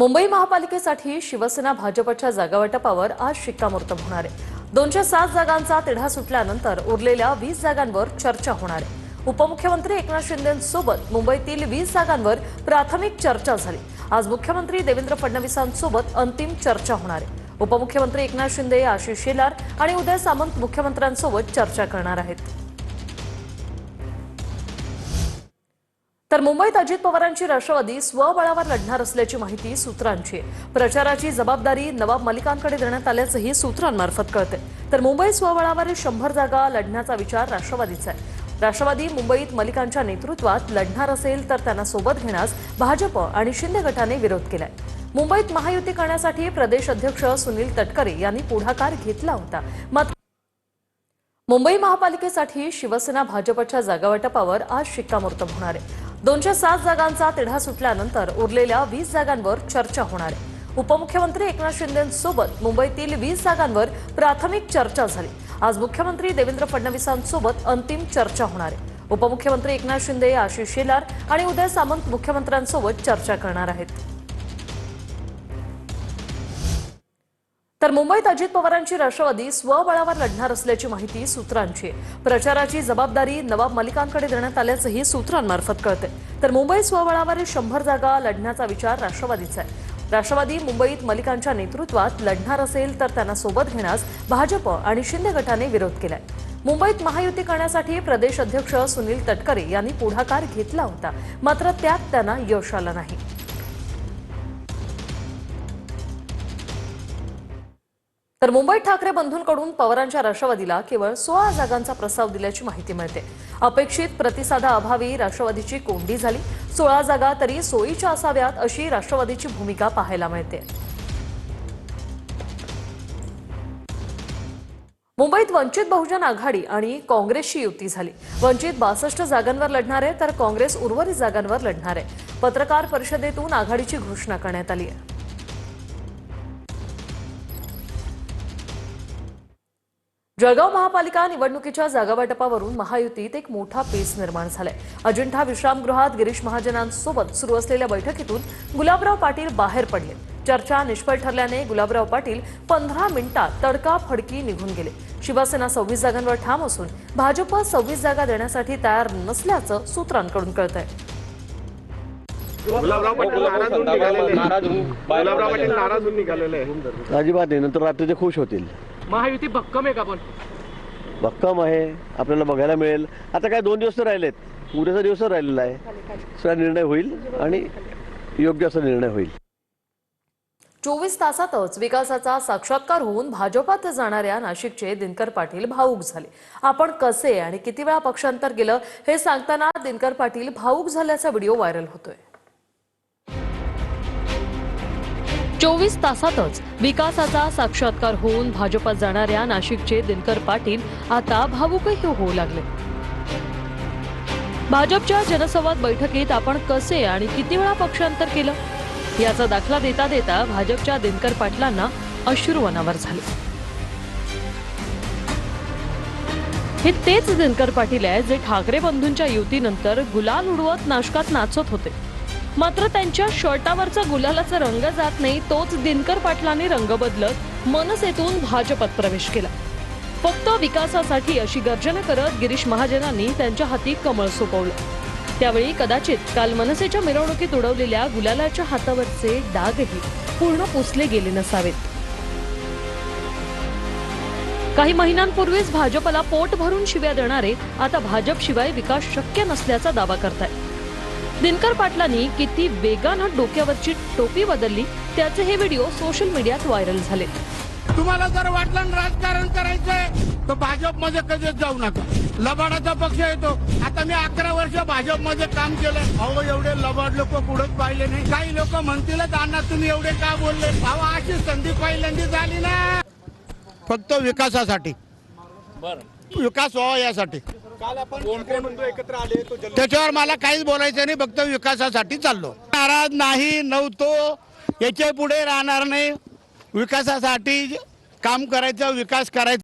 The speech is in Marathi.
मुंबई महापालिकेसाठी शिवसेना भाजपच्या जागावाटपावर आज शिक्कामोर्तब होणार आहे। 207 जागांचा तिढा सुटल्यानंतर उरलेल्या 20 जागांवर चर्चा होणार आहे। उपमुख्यमंत्री एकनाथ शिंदेंसोबत मुंबईतील 20 जागांवर प्राथमिक चर्चा झाली। आज मुख्यमंत्री देवेंद्र फडणवीसांसोबत अंतिम चर्चा होणार आहे। उपमुख्यमंत्री एकनाथ शिंदे, आशिष शेलार आणि उदय सामंत मुख्यमंत्र्यांसोबत चर्चा करणार आहेत। तर मुंबईत अजित पवारांची राष्ट्रवादी स्वबळावर लढणार असल्याची माहिती सूत्रांची आहे। प्रचाराची जबाबदारी नवाब मलिकांकडे देण्यात आल्याचंही सूत्रांमार्फत कळते। तर मुंबई स्वबळावर 100 जागा लढण्याचा विचार राष्ट्रवादीचा आहे। राष्ट्रवादी मुंबईत मलिकांच्या नेतृत्वात लढणार असेल तर त्यांना सोबत घेण्यास भाजप आणि शिंदे गटाने विरोध केलाय। मुंबईत महायुती करण्यासाठी प्रदेश अध्यक्ष सुनील तटकरे यांनी पुढाकार घेतला होता। मात्र मुंबई महापालिकेसाठी शिवसेना भाजपच्या जागावाटपावर आज शिक्कामोर्तब होणार आहे। 207 जागांचा तिढा सुटल्यानंतर उरलेल्या 20 जागांवर चर्चा होणार आहे। उपमुख्यमंत्री एकनाथ शिंदेंसोबत मुंबईतील 20 जागांवर प्राथमिक चर्चा झाली। आज मुख्यमंत्री देवेंद्र फडणवीसांसोबत अंतिम चर्चा होणार आहे। उपमुख्यमंत्री एकनाथ शिंदे, आशिष शेलार आणि उदय सामंत मुख्यमंत्र्यांसोबत चर्चा करणार आहेत। तर मुंबईत अजित पवारांची राष्ट्रवादी स्वबळावर लढणार असल्याची माहिती सूत्रांची आहे। प्रचाराची जबाबदारी नवाब मलिकांकडे देण्यात आल्याचंही सूत्रांमार्फत कळते। तर मुंबई स्वबळावर 100 जागा लढण्याचा विचार राष्ट्रवादीचा आहे। राष्ट्रवादी मुंबईत मलिकांच्या नेतृत्वात लढणार असेल तर त्यांना सोबत घेण्यास भाजप आणि शिंदे गटाने विरोध केलाय। मुंबईत महायुती करण्यासाठी प्रदेश अध्यक्ष सुनील तटकरे यांनी पुढाकार घेतला होता। मात्र त्यात त्यांना यश आलं नाही। तर मुंबईत ठाकरे बंधूंकडून पवारांच्या राष्ट्रवादीला केवळ 16 जागांचा प्रस्ताव दिल्याची माहिती मिळते। अपेक्षित प्रतिसादाअभावी राष्ट्रवादीची कोंडी झाली। 16 जागा तरी सोयीच्या असाव्यात अशी राष्ट्रवादीची भूमिका पाहायला मिळते। मुंबईत वंचित बहुजन आघाडी आणि काँग्रेसची युती झाली। वंचित 62 जागांवर लढणार आहे तर काँग्रेस उर्वरित जागांवर लढणार आहे। पत्रकार परिषदेतून आघाडीची घोषणा करण्यात आली आहे। जळगाव महापालिका निवडणुकीच्या जागावाटपावरून महायुतीत एक मोठा पेच निर्माण झालाय। अजिंठा विश्रामगृहात गिरीश महाजनांसोबत सुरू असलेल्या बैठकीतून गुलाबराव पाटील बाहेर पडले। चर्चा निष्फळ ठरल्याने गुलाबराव पाटील 15 मिनिटात तडकाफडकी निघून गेले। शिवसेना 26 जागांवर ठाम असून भाजप 26 जागा देण्यासाठी तयार नसल्याचं सूत्रांकडून कळतंय। गुलाबराव पाटील नाराज होऊन निघालेले आहे। अजिबात नाही, नंतर रात्री ते खुश होतील। महायुती भक्कम आहे का? पण भक्कम आहे, आपल्याला बघायला मिळेल। आता काय 2 दिवस राहिलेत, उद्याचा दिवस राहिलेला आहे। सगळा निर्णय होईल आणि योग्य असा निर्णय होईल। 24 तासातच विकासाचा साक्षात्कार होऊन भाजपात जाणाऱ्या नाशिकचे दिनकर पाटील भावूक झाले। आपण कसे आणि किती वेळा पक्षांतर केलं हे सांगताना दिनकर पाटील भावूक झाल्याचा व्हिडिओ व्हायरल होतोय। 24 तासातच विकासाचा साक्षात्कार होऊन भाजपात जाणाऱ्या नाशिकचे दिनकर पाटील आता भावुकही होऊ लागले। भाजपच्या जनसंवाद बैठकीत आपण कसे आणि किती वेळा पक्षांतर केलं याचा दाखला देता देता भाजपच्या दिनकर पाटलांना अश्रू अनावर झाले। हे तेच दिनकर पाटील आहे जे ठाकरे बंधूंच्या युतीनंतर गुलाल उडवत नाशकात नाचत होते। मात्र त्यांच्या शर्टावरचा गुलालाचा रंग जात नाही, तोच दिनकर पाटलांनी रंग बदलत मनसेतून भाजपात प्रवेश केला। फक्त विकासासाठी अशी गर्जना करत गिरीश महाजनांनी त्यांच्या हाती कमळ सोपवलं। त्यावेळी कदाचित काल मनसेच्या मिरवणुकीत उडवलेल्या गुलालाच्या हातावरचे डागही पूर्ण पुसले गेले नसावेत। काही महिन्यांपूर्वीच भाजपला पोट भरून शिव्या देणारे आता भाजपशिवाय विकास शक्य नसल्याचा दावा करतायत। दिनकर पाटलांनी किती वेगानं डोक्यावरची टोपी बदलली त्याचे हे व्हिडिओ सोशल मीडियात व्हायरल झाले। तुम्हाला जर वाटलं राजकारण करायचंय तर भाजपमध्ये कधीच जाऊ नका। लबाडाचा पक्ष येतो। आता मी 11 वर्ष भाजपमध्ये काम केलं। अहो, एवढे लबाड लोक कुठंच पाहिले नाही। काही लोक म्हणतील अण्णा तुम्ही एवढे का बोलले? अहो, अशी संधी पहिल्यांदी झाली ना, फक्त विकासासाठी, विकास व्हावा यासाठी। काल आपण कोण एकत्र आले त्याच्यावर मला काहीच बोलायचं नाही, फक्त विकासासाठी चाललो। नाराज नाही, नव्हतो, याच्या पुढे राहणार नाही। विकासासाठी काम करायचं, विकास करायचा।